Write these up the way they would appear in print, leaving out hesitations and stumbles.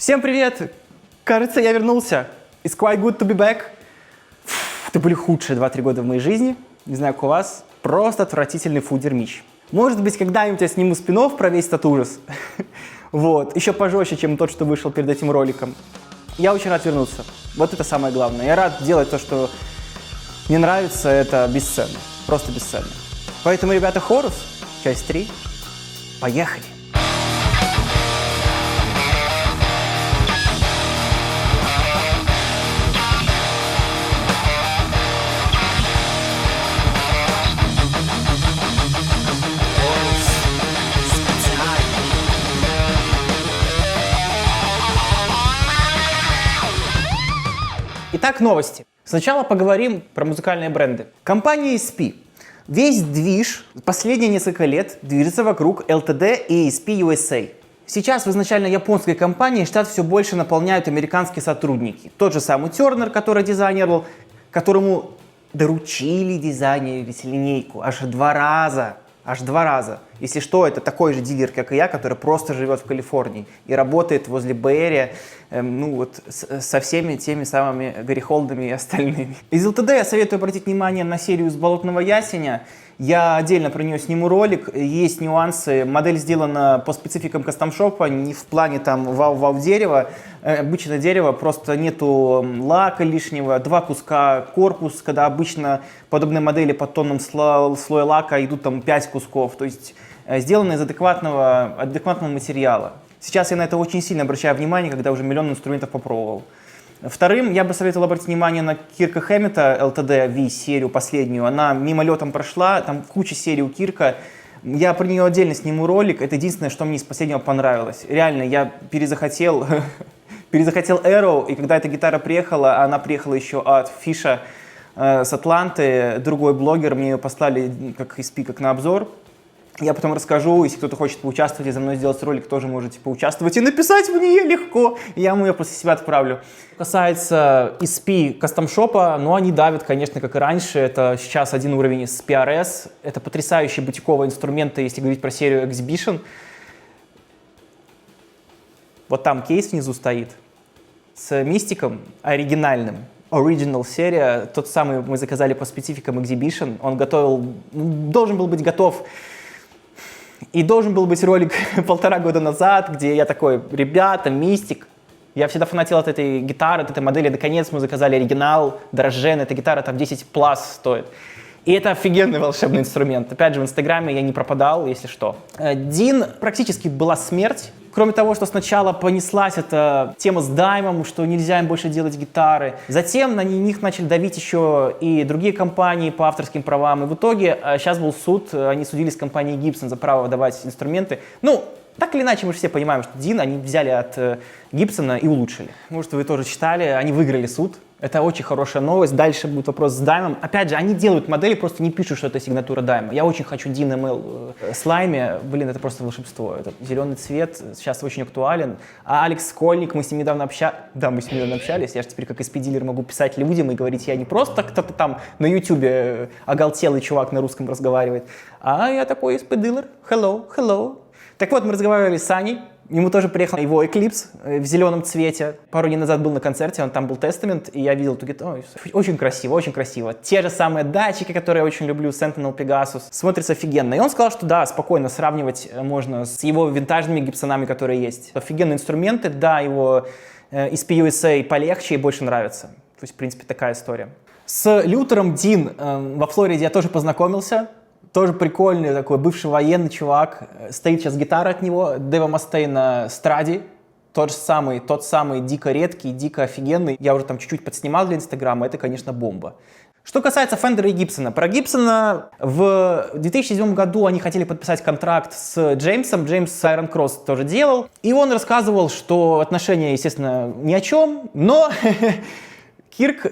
Всем привет! Кажется, я вернулся. It's quite good to be back. Это были худшие 2-3 года в моей жизни. Не знаю, как у вас. Просто отвратительный фудер-мич. Может быть, когда-нибудь я сниму спин-офф про весь этот ужас. Вот. Еще пожестче, чем тот, что вышел перед этим роликом. Я очень рад вернуться. Вот это самое главное. Я рад делать то, что мне нравится. Это бесценно. Просто бесценно. Поэтому, ребята, Хорус, часть 3. Поехали! Итак, новости. Сначала поговорим про музыкальные бренды. Компания ESP. Весь движ последние несколько лет движется вокруг LTD и ESP USA. Сейчас в изначально японской компании штат все больше наполняют американские сотрудники. Тот же самый Тернер, который дизайнировал, которому доручили дизайнерить линейку аж 2 раза. Аж 2 раза. Если что, это такой же дилер, как и я, который просто живет в Калифорнии и работает возле Бэйри, со всеми теми самыми Гэри Холдами и остальными. Из LTD я советую обратить внимание на серию с болотного ясеня. Я отдельно про нее сниму ролик. Есть нюансы. Модель сделана по спецификам кастомшопа, не в плане там вау-вау дерева. Обычное дерево, просто нету лака лишнего, 2 куска корпус, когда обычно подобные модели под тонном слоя лака идут там 5 кусков. То есть сделано из адекватного материала. Сейчас я на это очень сильно обращаю внимание, когда уже миллион инструментов попробовал. Вторым я бы советовал обратить внимание на Кирка Хэммета LTD V серию последнюю. Она мимолетом прошла, там куча серий у Кирка. Я про нее отдельно сниму ролик. Это единственное, что мне из последнего понравилось. Реально, я перезахотел Arrow, и когда эта гитара приехала, она приехала еще от Фиша с Атланты. Другой блогер, мне ее послали как ESP, как на обзор. Я потом расскажу, если кто-то хочет поучаствовать и за мной сделать ролик, тоже можете поучаствовать и написать в нее легко. Я ему ее после себя отправлю. Что касается ESP кастомшопа, ну они давят, конечно, как и раньше. Это сейчас один уровень с PRS. Это потрясающие бутиковые инструменты, если говорить про серию Exhibition. Вот там кейс внизу стоит с мистиком оригинальным. Original серия, тот самый мы заказали по спецификам Exhibition. Он должен был быть готов. И должен был быть ролик 1,5 года назад, где я такой: ребята, мистик. Я всегда фанател от этой гитары, от этой модели. Наконец мы заказали оригинал, дорожен. Эта гитара там 10 плюс стоит. И это офигенный волшебный инструмент. Опять же, в Инстаграме я не пропадал, если что. Дин практически была смерть. Кроме того, что сначала понеслась эта тема с Даймом, что нельзя им больше делать гитары. Затем на них начали давить еще и другие компании по авторским правам. И в итоге сейчас был суд, они судились с компанией Gibson за право выдавать инструменты. Ну, так или иначе, мы же все понимаем, что Дин они взяли от Гибсона и улучшили. Может, вы тоже читали, они выиграли суд. Это очень хорошая новость. Дальше будет вопрос с Даймом. Опять же, они делают модели, просто не пишут, что это сигнатура Дайма. Я очень хочу Дин ML слайме. Блин, это просто волшебство. Этот зеленый цвет сейчас очень актуален. А Алекс Скольник, мы с ним недавно общались. Я же теперь как SP-дилер могу писать людям и говорить, я не просто кто-то там на ютубе оголтелый чувак на русском разговаривает, а я такой SP-дилер. Hello. Так вот, мы разговаривали с Саней. Ему тоже приехал его Eclipse в зеленом цвете. Пару дней назад был на концерте, там был Testament, и я видел эту гитару. Очень красиво, очень красиво. Те же самые датчики, которые я очень люблю, Sentinel, Pegasus, смотрится офигенно. И он сказал, что да, спокойно сравнивать можно с его винтажными гибсонами, которые есть. Офигенные инструменты, да, его ESP USA полегче и больше нравится. То есть, в принципе, такая история. С Лютером Дин во Флориде я тоже познакомился. Тоже прикольный такой бывший военный чувак. Стоит сейчас гитара от него, Дэва Мастейна Стради. Тот самый дико редкий, дико офигенный. Я уже там чуть-чуть подснимал для Инстаграма, это, конечно, бомба. Что касается Фендера и Гибсона. Про Гибсона в 2007 году они хотели подписать контракт с Джеймсом. Джеймс Iron Cross тоже делал. И он рассказывал, что отношения, естественно, ни о чем, но Кирк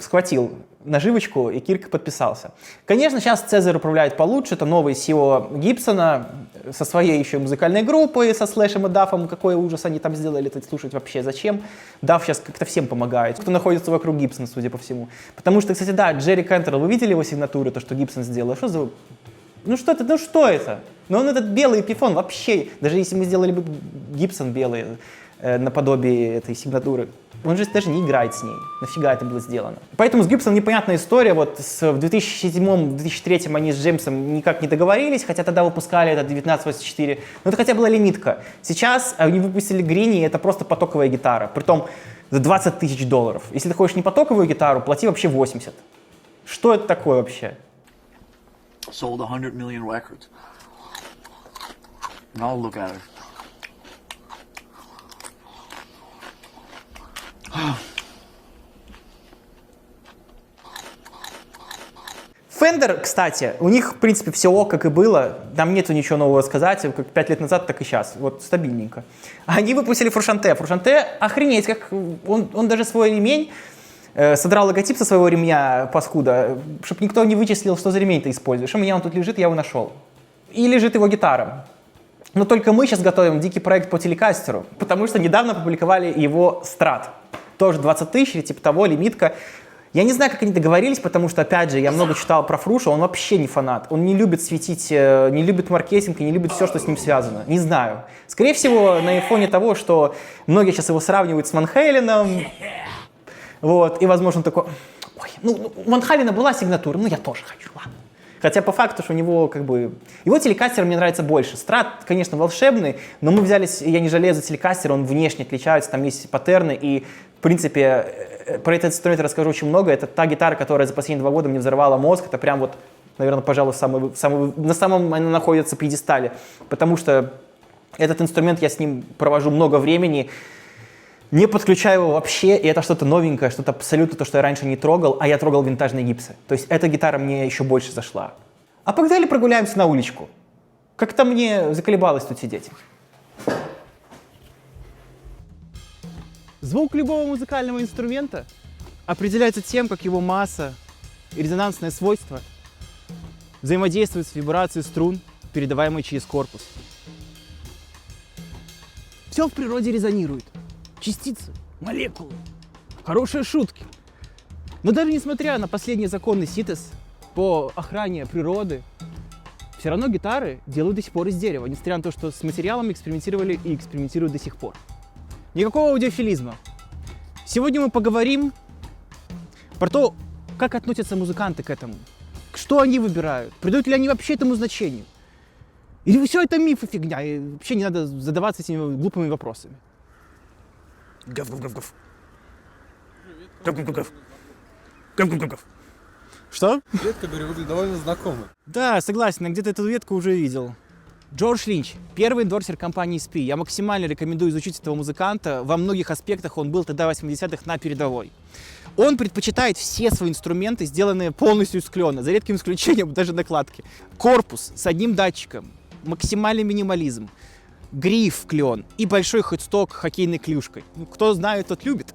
схватил наживочку, и Кирк подписался. Конечно, сейчас Цезарь управляет получше, это новый CEO Гибсона со своей еще музыкальной группой, со Слэшем и Даффом. Какой ужас они там сделали, это слушать вообще зачем? Дафф сейчас как-то всем помогает, кто находится вокруг Гибсона, судя по всему. Потому что, кстати, да, Джерри Кентерл, вы видели его сигнатуру, то, что Гибсон сделал? Что за... Ну что это? Но он этот белый эпифон вообще, даже если мы сделали бы Гибсон белый, наподобие этой сигнатуры. Он же даже не играет с ней. Нафига это было сделано? Поэтому с Гибсоном непонятная история. Вот в 2007-2003 они с Джеймсом никак не договорились, хотя тогда выпускали это 1984. Но это хотя была лимитка. Сейчас они выпустили Грини, и это просто потоковая гитара. Притом за $20 тысяч. Если ты хочешь не потоковую гитару, плати вообще 80. Что это такое вообще? Sold 100 million records. Now look at it. Fender, кстати, у них, в принципе, все ок, как и было. Там нету ничего нового сказать, как 5 лет назад, так и сейчас. Вот стабильненько. Они выпустили Фуршанте. Фуршанте, охренеть, как он даже свой ремень содрал логотип со своего ремня, паскуда, чтобы никто не вычислил, что за ремень ты используешь. У меня он тут лежит, я его нашел. И лежит его гитара. Но только мы сейчас готовим дикий проект по телекастеру, потому что недавно опубликовали его страт. Тоже 20 тысяч, типа того, лимитка. Я не знаю, как они договорились, потому что, опять же, я много читал про Фруша, он вообще не фанат. Он не любит светить, не любит маркетинг и не любит все, что с ним связано. Не знаю. Скорее всего, на фоне того, что многие сейчас его сравнивают с Ван Хейленом. Вот, и, возможно, он такой, ой, ну, у Ван Халена была сигнатура, ну, я тоже хочу, ладно. Хотя по факту, что у него как бы... Его телекастер мне нравится больше. Страт, конечно, волшебный, но мы взялись, я не жалею за телекастер, он внешне отличается, там есть паттерны, и, в принципе, про этот инструмент я расскажу очень много. Это та гитара, которая за последние 2 года мне взорвала мозг. Это прям вот, наверное, пожалуй, на самом она находится пьедестале. Потому что этот инструмент, я с ним провожу много времени, не подключаю его вообще, и это что-то новенькое, что-то абсолютно то, что я раньше не трогал, а я трогал винтажные гипсы. То есть эта гитара мне еще больше зашла. А погнали прогуляемся на уличку. Как-то мне заколебалось тут сидеть. Звук любого музыкального инструмента определяется тем, как его масса и резонансное свойство взаимодействуют с вибрацией струн, передаваемой через корпус. Все в природе резонирует. Частицы, молекулы, хорошие шутки. Но даже несмотря на последние законы СИТЕС по охране природы, все равно гитары делают до сих пор из дерева, несмотря на то, что с материалами экспериментировали и экспериментируют до сих пор. Никакого аудиофилизма. Сегодня мы поговорим про то, как относятся музыканты к этому, что они выбирают, придают ли они вообще этому значению. Или все это миф и фигня, и вообще не надо задаваться этими глупыми вопросами. Гав-гав-гав-гав. Гав-гав-гав-гав. Гав-гав-гав-гав. Что? Ветка, говорю, выглядит довольно знакомо. Да, согласен, я где-то эту ветку уже видел. Джордж Линч, первый эндорсер компании SP. Я максимально рекомендую изучить этого музыканта. Во многих аспектах он был тогда в 80-х на передовой. Он предпочитает все свои инструменты, сделанные полностью из клена, за редким исключением даже накладки. Корпус с одним датчиком, максимальный минимализм. Гриф клен и большой хедсток хоккейной клюшкой. Ну, кто знает, тот любит.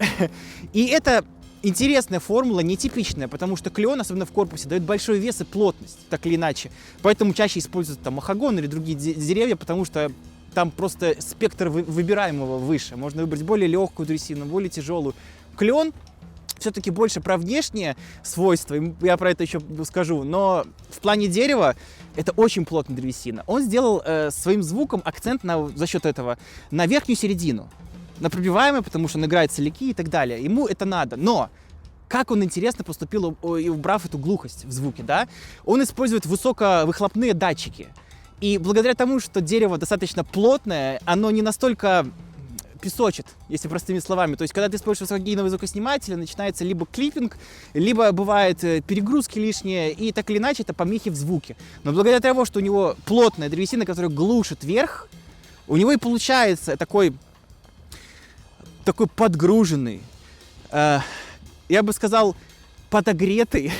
И это интересная формула, нетипичная, потому что клен, особенно в корпусе, дает большой вес и плотность, так или иначе. Поэтому чаще используют там махагон или другие деревья, потому что там просто спектр выбираемого выше. Можно выбрать более легкую древесину, более тяжелую. Клен все-таки больше про внешние свойства, я про это еще скажу, но в плане дерева это очень плотная древесина. Он сделал своим звуком акцент за счет этого на верхнюю середину, на пробиваемое, потому что он играет соляки и так далее. Ему это надо, но как он интересно поступил, убрав эту глухость в звуке, да? Он использует высоковыхлопные датчики. И благодаря тому, что дерево достаточно плотное, оно не настолько песочит, если простыми словами. То есть, когда ты используешь высокогейновый звукосниматель, начинается либо клиппинг, либо бывают перегрузки лишние, и так или иначе это помехи в звуке. Но благодаря тому, что у него плотная древесина, которая глушит верх, у него и получается такой подгруженный, я бы сказал, подогретый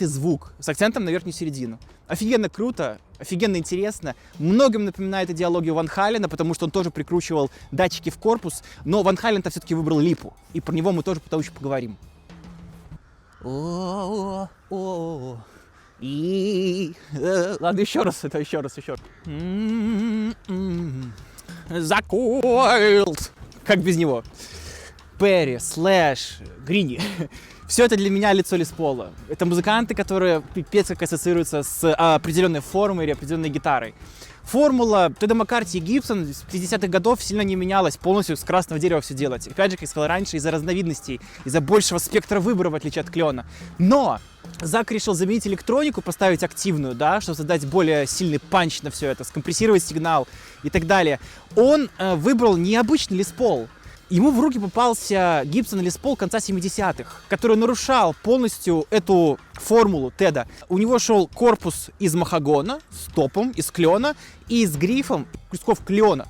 звук с акцентом на верхнюю середину. Офигенно круто, офигенно интересно. Многим напоминает идеологию Ван Халена, потому что он тоже прикручивал датчики в корпус, но Ван Хален-то все-таки выбрал липу, и про него мы тоже потом еще поговорим. Ладно, еще раз. Закойлд. Как без него? Перри, Слэш, Грини. Все это для меня лицо Лес Пола. Это музыканты, которые пипец как ассоциируются с определенной формой или определенной гитарой. формула Теда Маккарти и Гибсон с 50-х годов сильно не менялась, полностью с красного дерева все делать. Опять же, как я сказал раньше, из-за разновидностей, из-за большего спектра выбора, в отличие от клена. Но Зак решил заменить электронику, поставить активную, да, чтобы создать более сильный панч на все это, скомпрессировать сигнал и так далее. Он выбрал необычный Лес Пол. Ему в руки попался Гибсон Лес Пол конца 70-х, который нарушал полностью эту формулу Теда. У него шел корпус из махагона с топом, из клена и с грифом кусков клена.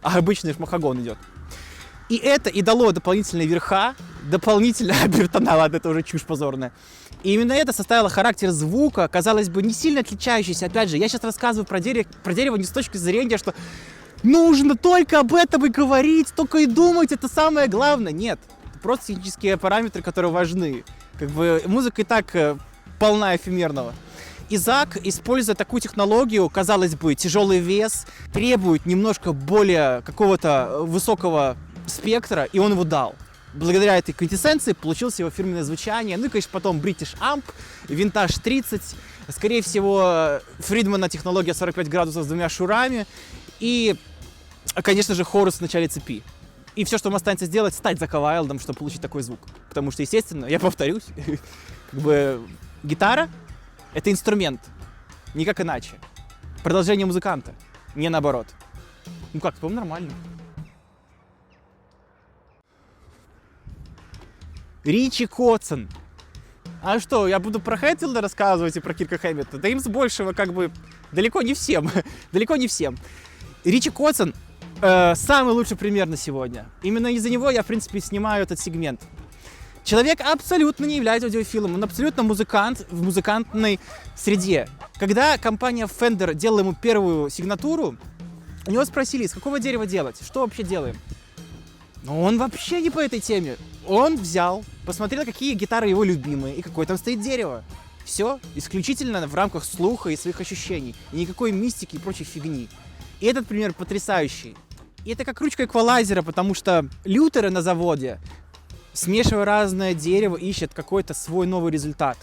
А обычный ж махагон идет. И это и дало дополнительные верха, дополнительно обертона, ладно, это уже чушь позорная. И именно это составило характер звука, казалось бы, не сильно отличающийся. Опять же, я сейчас рассказываю про дерево не с точки зрения, что нужно только об этом и говорить, только и думать, это самое главное. Нет, это просто технические параметры, которые важны. Как бы музыка и так полна эфемерного. И Зак, используя такую технологию, казалось бы, тяжелый вес, требует немножко более какого-то высокого спектра, и он его дал. Благодаря этой квинтэссенции получилось его фирменное звучание. Ну и, конечно, потом British Amp, Vintage 30, скорее всего, Фридмана технология 45 градусов с двумя шурами и, конечно же, хорус в начале цепи. И все, что вам останется сделать, стать Заком Вайлдом, чтобы получить такой звук. Потому что, естественно, я повторюсь, как бы гитара — это инструмент, никак иначе. Продолжение музыканта, не наоборот. Ну как, по-моему, нормально. Ричи Котсон. А что, я буду про Хэтфилда рассказывать и про Кирка Хэммета? Да им с большего как бы далеко не всем. Далеко не всем. Ричи Котсон самый лучший пример на сегодня. Именно из-за него я, в принципе, снимаю этот сегмент. Человек абсолютно не является аудиофилом, он абсолютно музыкант в музыкантной среде. Когда компания Fender делала ему первую сигнатуру, у него спросили, из какого дерева делать, что вообще делаем? Но он вообще не по этой теме. Он взял, посмотрел, какие гитары его любимые и какое там стоит дерево. Все исключительно в рамках слуха и своих ощущений. И никакой мистики и прочей фигни. И этот пример потрясающий. И это как ручка эквалайзера, потому что лютеры на заводе, смешивая разное дерево, ищут какой-то свой новый результат.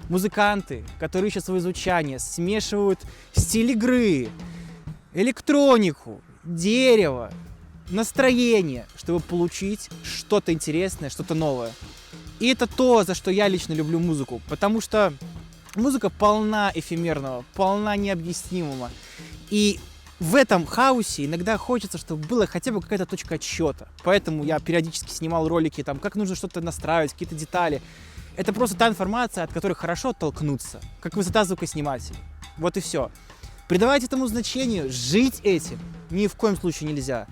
Музыканты, которые ищут свое звучание, смешивают стиль игры, электронику, дерево, настроение, чтобы получить что-то интересное, что-то новое. И это то, за что я лично люблю музыку, потому что музыка полна эфемерного, полна необъяснимого. И в этом хаосе иногда хочется, чтобы была хотя бы какая-то точка отсчета. Поэтому я периодически снимал ролики, там, как нужно что-то настраивать, какие-то детали. Это просто та информация, от которой хорошо оттолкнуться, как высота звукоснимателя. Вот и все. Придавать этому значению, жить этим ни в коем случае нельзя.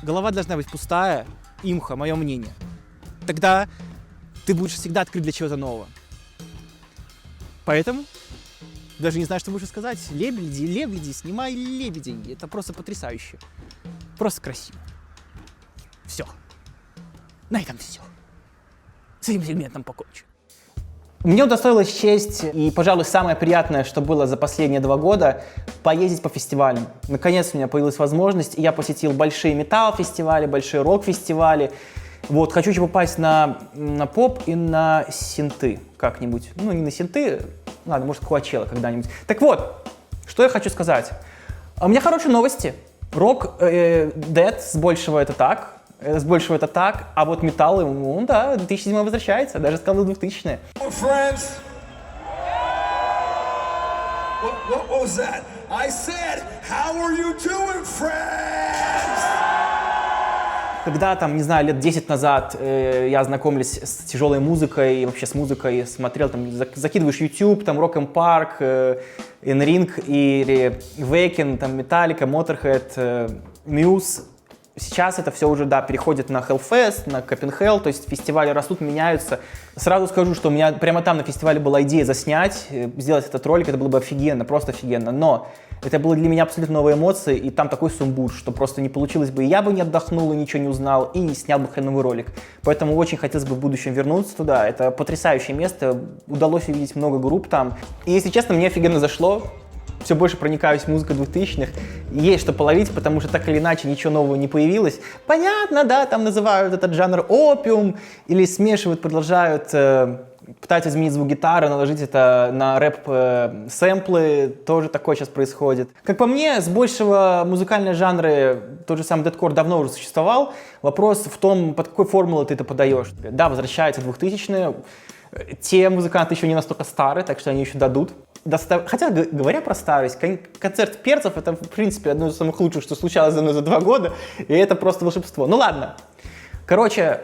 Голова должна быть пустая, имха, мое мнение. Тогда ты будешь всегда открыт для чего-то нового. Поэтому даже не знаю, что больше сказать. Лебеди, лебеди, снимай лебедей. Это просто потрясающе. Просто красиво. Все. На этом все. С этим сегментом покончу. Мне удостоилась честь и, пожалуй, самое приятное, что было за последние 2 года, поездить по фестивалям. Наконец у меня появилась возможность, и я посетил большие металл-фестивали, большие рок-фестивали. Вот, хочу еще попасть на поп и на синты как-нибудь. Ну, не на синты, ладно, может, Куачелло когда-нибудь. Так вот, что я хочу сказать. У меня хорошие новости. Рок, Dead с большего это так. С большего это так, а вот металл, ну да, 2007 возвращается, даже сказал 2000-е. Friends? What was that? I said, how are you doing, friends? Когда там, не знаю, лет 10 назад я знакомились с тяжелой музыкой и вообще с музыкой, смотрел, там, закидываешь YouTube, там, Rock and Park, In-Ring или Wacken, там, Metallica, Motorhead, Muse. Сейчас это все уже, да, переходит на Hellfest, на Copenhagen, то есть фестивали растут, меняются. Сразу скажу, что у меня прямо там на фестивале была идея заснять, сделать этот ролик, это было бы офигенно, просто офигенно. Но это было для меня абсолютно новые эмоции, и там такой сумбур, что просто не получилось бы, и я бы не отдохнул, и ничего не узнал, и не снял бы хреновый ролик. Поэтому очень хотелось бы в будущем вернуться туда. Это потрясающее место, удалось увидеть много групп там. И, если честно, мне офигенно зашло. Все больше проникаюсь музыкой 2000-х. Есть что половить, потому что так или иначе ничего нового не появилось. Понятно, да, там называют этот жанр опиум, или смешивают, продолжают пытаются изменить звук гитары, наложить это на рэп-сэмплы, тоже такое сейчас происходит. Как по мне, с большего музыкальные жанры, тот же самый дэткор давно уже существовал. Вопрос в том, под какой формулой ты это подаешь. Да, возвращаются 2000-е, те музыканты еще не настолько старые, так что они еще дадут. Хотя, говоря про старость, концерт перцев — это, в принципе, одно из самых лучших, что случалось за мной за 2 года, и это просто волшебство. Ну ладно. Короче,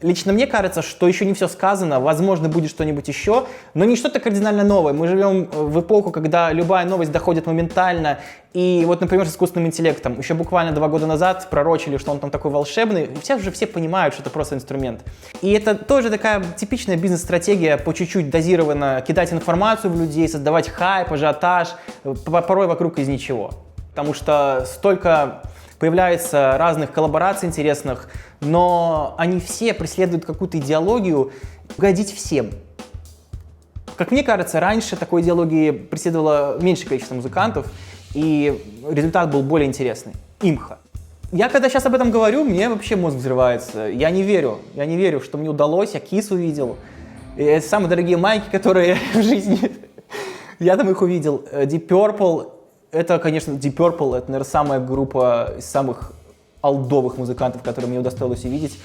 лично мне кажется, что еще не все сказано, возможно, будет что-нибудь еще, но не что-то кардинально новое. Мы живем в эпоху, когда любая новость доходит моментально, и вот, например, с искусственным интеллектом. Еще буквально 2 года назад пророчили, что он там такой волшебный, и все порнимают, что это просто инструмент. И это тоже такая типичная бизнес-стратегия, по чуть-чуть дозированно кидать информацию в людей, создавать хайп, ажиотаж, порой вокруг из ничего. Потому что столько появляется разных коллабораций интересных, но они все преследуют какую-то идеологию угодить всем. Как мне кажется, раньше такой идеологии преследовало меньшее количество музыкантов, и результат был более интересный. Имха. Я когда сейчас об этом говорю, мне вообще мозг взрывается. Я не верю, что мне удалось, я Kiss увидел. И это самые дорогие майки, которые в жизни, я там их увидел. Deep Purple. Это, конечно, Deep Purple, это, наверное, самая группа из самых олдовых музыкантов, которые мне удостоилось увидеть.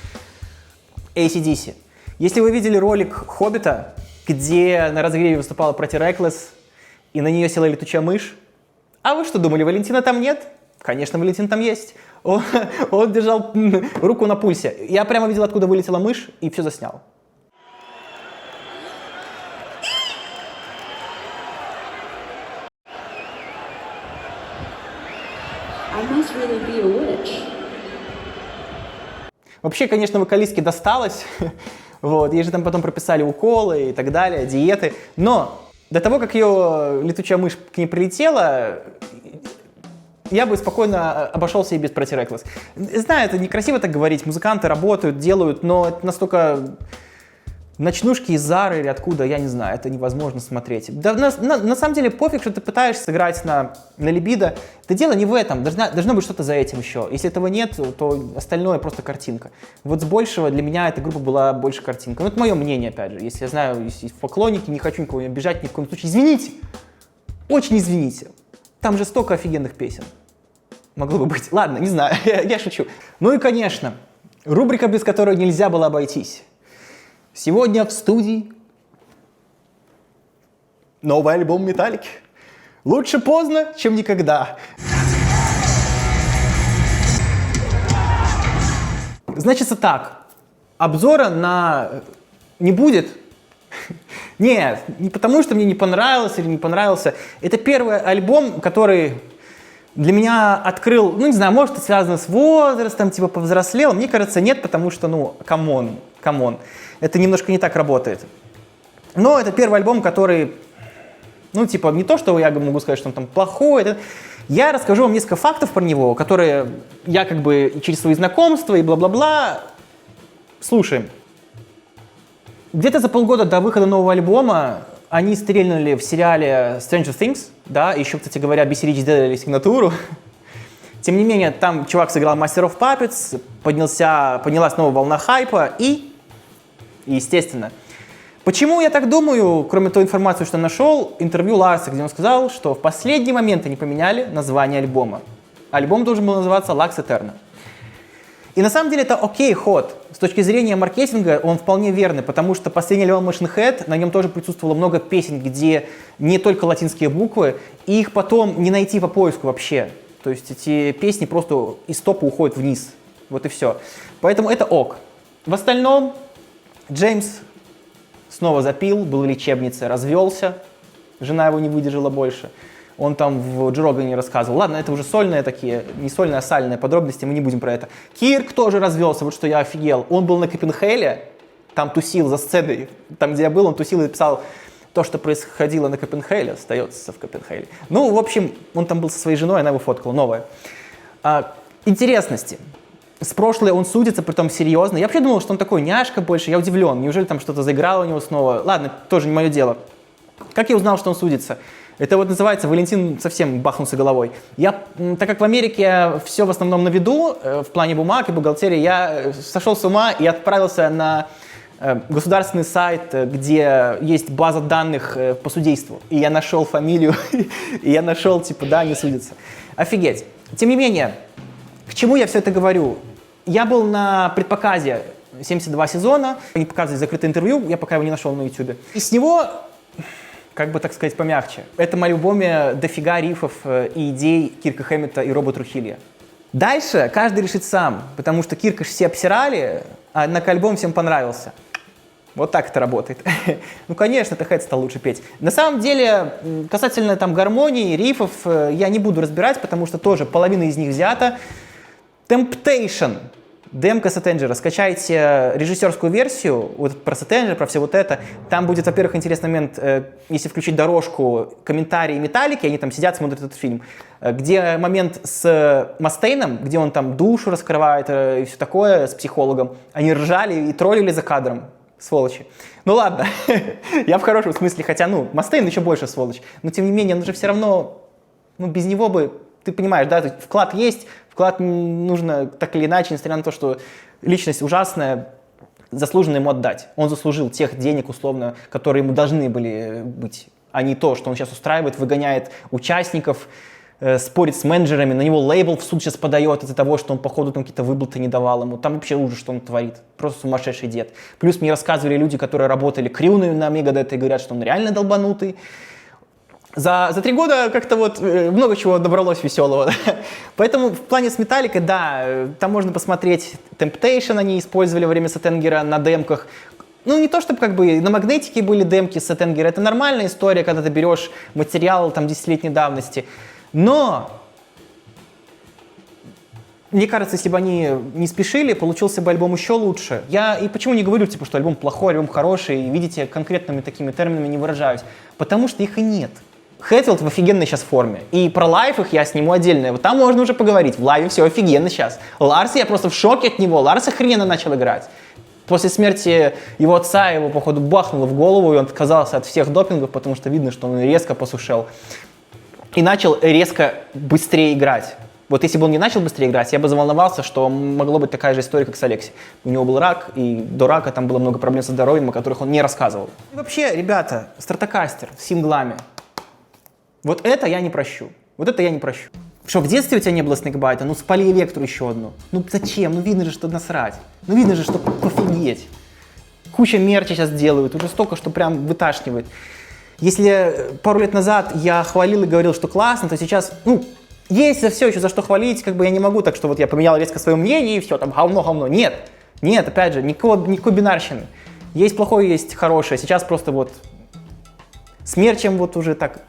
AC/DC. Если вы видели ролик «Хоббита», где на разогреве выступала Pretty Reckless, и на нее села летучая мышь, а вы что думали, Валентина там нет? Конечно, Валентин там есть. Он держал руку на пульсе. Я прямо видел, откуда вылетела мышь, и все заснял. I must really be a witch. Вообще, конечно, вокалистке досталось. Вот, ей же там потом прописали уколы и так далее, диеты. Но до того, как ее летучая мышь к ней прилетела, я бы спокойно обошелся и без Pretty Reckless. Знаю, это некрасиво так говорить, музыканты работают, делают, но это настолько ночнушки из Зары или откуда, я не знаю, это невозможно смотреть. Да, на самом деле пофиг, что ты пытаешься сыграть на либидо. Да дело не в этом, должно быть что-то за этим еще. Если этого нет, то остальное просто картинка. Вот с большего для меня эта группа была больше картинка. Ну, это мое мнение, опять же. Если я знаю, есть поклонники, не хочу никого обижать ни в коем случае. Извините, очень извините. Там же столько офигенных песен. Могло бы быть. Ладно, не знаю, я шучу. Ну и, конечно, рубрика, без которой нельзя было обойтись. Сегодня в студии новый альбом Металлики. Лучше поздно, чем никогда. Значится так, обзора не будет. Нет, не потому, что мне не понравилось или не понравился. Это первый альбом, который для меня открыл, ну не знаю, может это связано с возрастом, типа повзрослел. Мне кажется, нет, потому что, ну, камон. Это немножко не так работает. Но это первый альбом, который, ну, типа, не то, что я могу сказать, что он там плохой. Я расскажу вам несколько фактов про него, которые я как бы через свои знакомства и бла-бла-бла. Слушаем. Где-то за полгода до выхода нового альбома они стрельнули в сериале Stranger Things, да, еще, кстати говоря, Бесси Рич сделали сигнатуру. Тем не менее, там чувак сыграл Master of Puppets, поднялась новая волна хайпа и, естественно. Почему я так думаю, кроме той информации, что нашел, интервью Ларса, где он сказал, что в последний момент они поменяли название альбома. Альбом должен был называться Lux Eterna. И на самом деле это окей ход. С точки зрения маркетинга он вполне верный, потому что последний альбом Machine Head, на нем тоже присутствовало много песен, где не только латинские буквы, и их потом не найти по поиску вообще. То есть эти песни просто из топа уходят вниз. Вот и все. Поэтому это ок. В остальном Джеймс снова запил, был в лечебнице, развелся. Жена его не выдержала больше. Он там в Джо Рогане рассказывал. Ладно, это уже сольные такие, не сольные, а сальные подробности, мы не будем про это. Кирк тоже развелся, вот что я офигел. Он был на Копенхейле, там тусил за сценой. Там, где я был, он тусил и писал: то, что происходило на Копенхейле, остается в Копенхейле. Ну, в общем, он там был со своей женой, она его фоткала, новая. Интересности. С прошлой он судится, притом серьезно. Я вообще думал, что он такой няшка больше, я удивлен. Неужели там что-то заиграло у него снова? Ладно, тоже не мое дело. Как я узнал, что он судится? Это вот называется, Валентин совсем бахнулся головой. Так как в Америке все в основном на виду, в плане бумаг и бухгалтерии, я сошел с ума и отправился на государственный сайт, где есть база данных по судейству. И я нашел фамилию, и я нашел, типа, да, они судятся. Офигеть. Тем не менее, к чему я все это говорю? Я был на предпоказе 72 сезона, они показывали закрытое интервью, я пока его не нашел на YouTube. И с него, как бы так сказать, помягче. В этом альбоме дофига рифов и идей Кирка Хэммета и Роба Трухилья. Дальше каждый решит сам, потому что Кирка ж все обсирали, а однако альбом всем понравился. Вот так это работает. Ну, конечно, Хэт стал лучше петь. На самом деле, касательно там гармонии, рифов, я не буду разбирать, потому что тоже половина из них взята. Temptation. Демка Сеттенджера. Скачайте режиссерскую версию вот про Сеттенджера, про все вот это. Там будет, во-первых, интересный момент, если включить дорожку, комментарии Металлики, они там сидят, смотрят этот фильм, где момент с Мастейном, где он там душу раскрывает и все такое с психологом. Они ржали и троллили за кадром. Сволочи. Ну ладно, я в хорошем смысле, хотя, ну, Мастейн еще больше сволочь. Но, тем не менее, он же все равно, ну, без него бы, ты понимаешь, да, вклад есть, вклад нужно так или иначе, несмотря на то, что личность ужасная, заслуженно ему отдать. Он заслужил тех денег, условно, которые ему должны были быть, а не то, что он сейчас устраивает, выгоняет участников, спорит с менеджерами, на него лейбл в суд сейчас подает из-за того, что он, походу, там какие-то выплаты не давал ему. Там вообще ужас, что он творит. Просто сумасшедший дед. Плюс мне рассказывали люди, которые работали крюною на Мегадет, и говорят, что он реально долбанутый. За 3 года как-то вот много чего добралось веселого. Поэтому в плане с Металликой, да, там можно посмотреть Temptation, они использовали во время Сеттенгера на демках. Ну, не то, чтобы как бы на Магнетике были демки с Сеттенгера. Это нормальная история, когда ты берешь материал там 10-летней давности. Но, мне кажется, если бы они не спешили, получился бы альбом еще лучше. Я и почему не говорю, типа, что альбом плохой, альбом хороший, и, видите, конкретными такими терминами не выражаюсь. Потому что их и нет. Хэтфилд в офигенной сейчас форме. И про лайв их я сниму отдельно. Вот там можно уже поговорить. В лайве все офигенно сейчас. Ларс, я просто в шоке от него. Ларс охрененно начал играть. После смерти его отца его, походу, бахнуло в голову, и он отказался от всех допингов, потому что видно, что он резко посушел. И начал резко быстрее играть. Вот если бы он не начал быстрее играть, я бы заволновался, что могло быть такая же история, как с Алекси. У него был рак, и до рака там было много проблем со здоровьем, о которых он не рассказывал. И вообще, ребята, Стратокастер с синглами. Вот это я не прощу. Вот это я не прощу. Что, в детстве у тебя не было снейкбайта? Ну, спали Электру еще одну. Ну, зачем? Ну, видно же, что насрать. Ну, видно же, что пофигеть. Куча мерча сейчас делают, уже столько, что прям выташнивает. Если пару лет назад я хвалил и говорил, что классно, то сейчас, ну, есть за все еще за что хвалить, как бы я не могу, так что вот я поменял резко свое мнение и все, там, говно. Нет, опять же, никакой бинарщины. Есть плохое, есть хорошее. Сейчас просто вот с мерчем вот уже так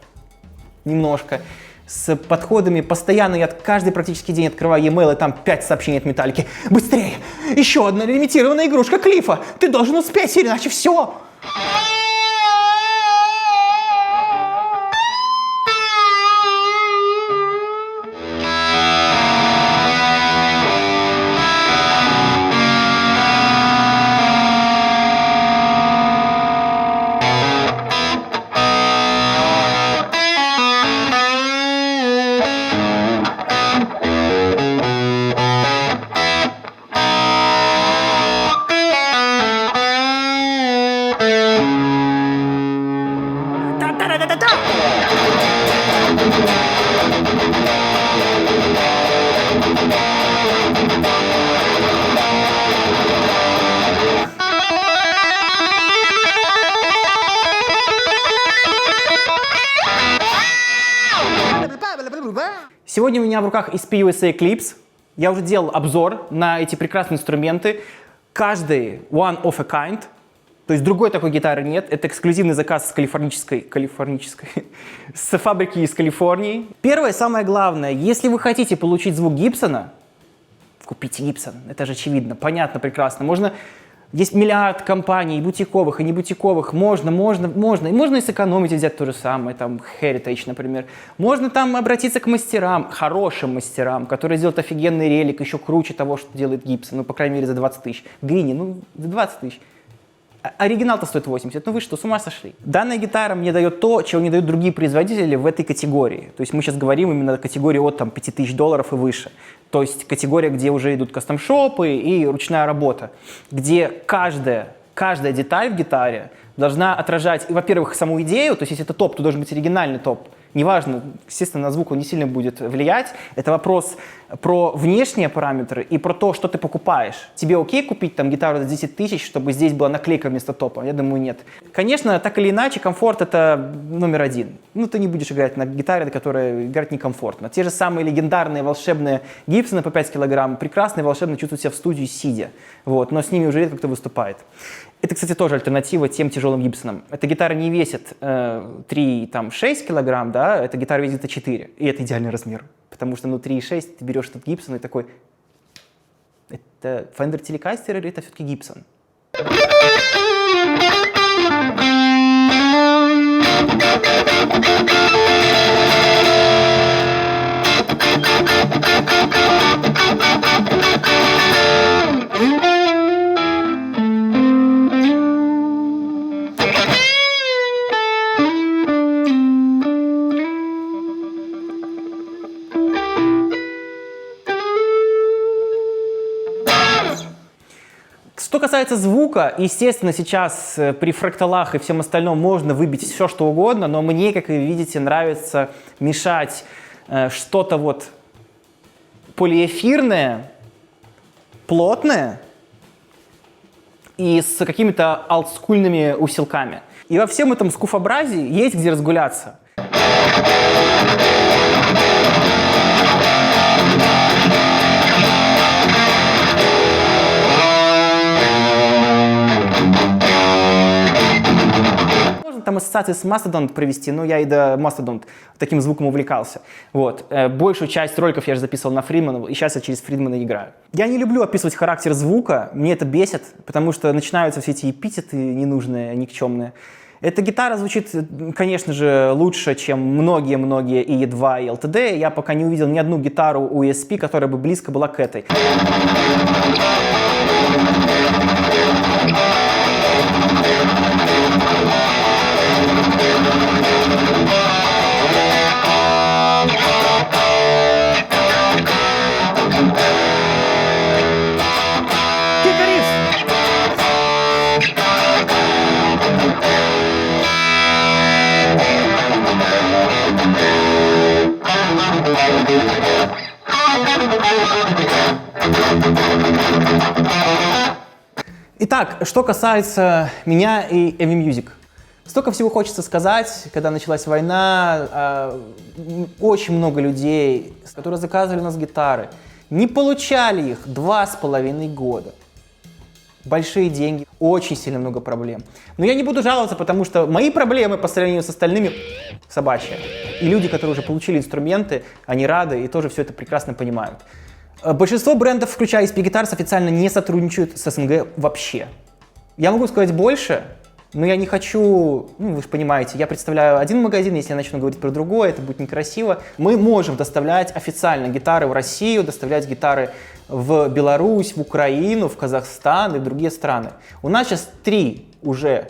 немножко, с подходами постоянно, я каждый практически день открываю e-mail, и там 5 сообщений от Металлики. Быстрее! Еще одна лимитированная игрушка Клиффа! Ты должен успеть, иначе все! Сегодня у меня в руках SP USA Eclipse. Я уже делал обзор на эти прекрасные инструменты. Каждый one of a kind. То есть другой такой гитары нет. Это эксклюзивный заказ с калифорнической, с фабрики из Калифорнии. Первое, самое главное, если вы хотите получить звук Гибсона, купите Гибсон. Это же очевидно, понятно, прекрасно. Можно... Есть миллиард компаний, и бутиковых, и не бутиковых. Можно. И можно и сэкономить, и взять то же самое, там, Heritage, например. Можно там обратиться к мастерам, хорошим мастерам, которые сделают офигенный релик, еще круче того, что делает Гибсон, ну, по крайней мере, за 20 тысяч. Грини, ну, за 20 тысяч. Оригинал-то стоит 80. Ну вы что, с ума сошли? Данная гитара мне дает то, чего не дают другие производители в этой категории. То есть мы сейчас говорим именно о категории от там, $5000 и выше. То есть категория, где уже идут кастом-шопы и ручная работа. Где каждая каждая деталь в гитаре должна отражать, во-первых, саму идею, то есть если это топ, то должен быть оригинальный топ. Неважно, естественно, на звук он не сильно будет влиять. Это вопрос про внешние параметры и про то, что ты покупаешь. Тебе окей купить там гитару за 10 тысяч, чтобы здесь была наклейка вместо топа? Я думаю, нет. Конечно, так или иначе, комфорт — это номер один. Ну, ты не будешь играть на гитаре, на которой играть некомфортно. Те же самые легендарные волшебные Гибсоны по 5 килограмм прекрасно и волшебно чувствуют себя в студии сидя. Вот, но с ними уже редко кто выступает. Это, кстати, тоже альтернатива тем тяжелым Гибсонам. Эта гитара не весит 3-6 килограмм, да, эта гитара весит 4, и это идеальный размер. Потому что ну 3,6 ты берешь этот Гибсон и такой, это Fender Telecaster или это все-таки Гибсон? Что касается звука, естественно, сейчас при фракталах и всем остальном можно выбить все, что угодно, но мне, как вы видите, нравится мешать что-то вот полиэфирное, плотное и с какими-то олдскульными усилками. И во всем этом скуфообразии есть где разгуляться. Там ассоциации с Mastodon провести, но я и до Mastodon таким звуком увлекался. Вот. Большую часть роликов я же записывал на Фридмана, и сейчас я через Фридмана играю. Я не люблю описывать характер звука, мне это бесит, потому что начинаются все эти эпитеты ненужные, никчемные. Эта гитара звучит, конечно же, лучше, чем многие-многие и E2, и LTD. Я пока не увидел ни одну гитару у ESP, которая бы близко была к этой. Итак, что касается меня и Heavy Music. Столько всего хочется сказать, когда началась война, очень много людей, которые заказывали у нас гитары, не получали их 2,5 года. Большие деньги, очень сильно много проблем. Но я не буду жаловаться, потому что мои проблемы по сравнению с остальными собачьи. И люди, которые уже получили инструменты, они рады и тоже все это прекрасно понимают. Большинство брендов, включая SP Guitars, официально не сотрудничают с СНГ вообще. Я могу сказать больше, но я не хочу, ну вы же понимаете, я представляю один магазин, если я начну говорить про другой, это будет некрасиво. Мы можем доставлять официально гитары в Россию, доставлять гитары в Беларусь, в Украину, в Казахстан и в другие страны. У нас сейчас 3 уже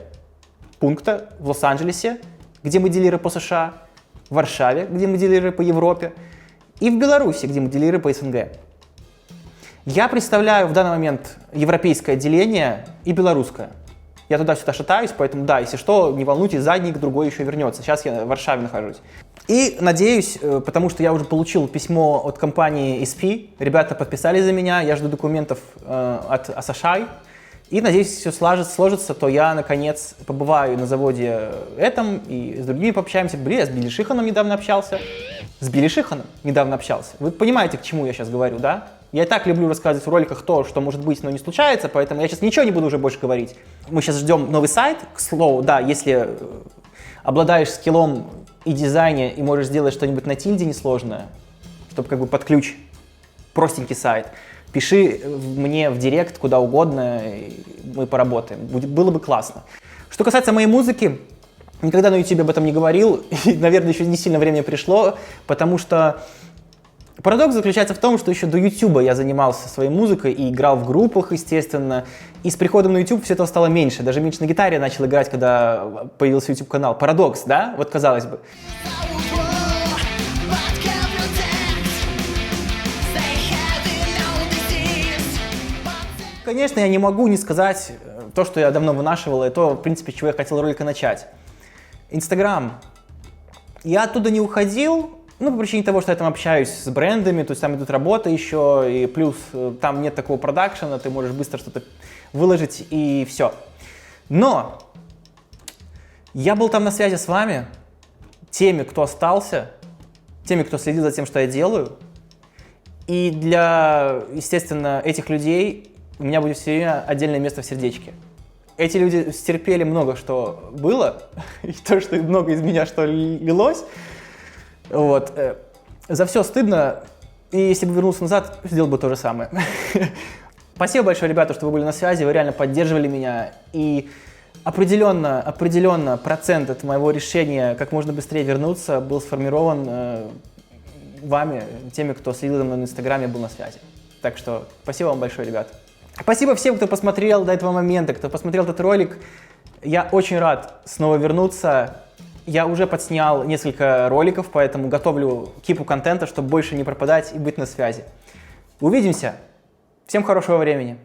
пункта в Лос-Анджелесе, где мы дилеры по США, в Варшаве, где мы дилеры по Европе, и в Беларуси, где мы дилеры по СНГ. Я представляю в данный момент европейское отделение и белорусское. Я туда-сюда шатаюсь, поэтому да, если что, не волнуйтесь, задник другой еще вернется. Сейчас я в Варшаве нахожусь. И надеюсь, потому что я уже получил письмо от компании SP, ребята подписали за меня, я жду документов от Asahi, и надеюсь, если все сложится, то я, наконец, побываю на заводе этом и с другими пообщаемся. Блин, я с Билли Шиханом недавно общался. Вы понимаете, к чему я сейчас говорю, да? Я и так люблю рассказывать в роликах то, что может быть, но не случается, поэтому я сейчас ничего не буду уже больше говорить. Мы сейчас ждем новый сайт, к слову, да, если обладаешь скиллом и дизайне, и можешь сделать что-нибудь на тильде несложное, чтобы как бы под ключ, простенький сайт, пиши мне в директ куда угодно, и мы поработаем. Было бы классно. Что касается моей музыки, никогда на YouTube об этом не говорил, и, наверное, еще не сильно время пришло, потому что парадокс заключается в том, что еще до YouTube я занимался своей музыкой и играл в группах, естественно, и с приходом на YouTube все этого стало меньше. Даже меньше на гитаре я начал играть, когда появился YouTube-канал. Парадокс, да? Вот казалось бы. Конечно, я не могу не сказать то, что я давно вынашивал, и то, в принципе, с чего я хотел ролик начать. Инстаграм. Я оттуда не уходил, ну, по причине того, что я там общаюсь с брендами, то есть там идут работы еще, и плюс там нет такого продакшена, ты можешь быстро что-то выложить, и все. Но я был там на связи с вами, теми, кто остался, теми, кто следил за тем, что я делаю. И для, естественно, этих людей у меня будет все время отдельное место в сердечке. Эти люди стерпели много, что было, и то, что много из меня что лилось. Вот. За все стыдно, и если бы вернулся назад, сделал бы то же самое. Спасибо большое, ребята, что вы были на связи, вы реально поддерживали меня. И определенно процент от моего решения как можно быстрее вернуться был сформирован вами, теми, кто следил за мной на Инстаграме, был на связи. Так что спасибо вам большое, ребят. Спасибо всем, кто посмотрел до этого момента, кто посмотрел этот ролик. Я очень рад снова вернуться. Я уже подснял несколько роликов, поэтому готовлю кипу контента, чтобы больше не пропадать и быть на связи. Увидимся. Всем хорошего времени.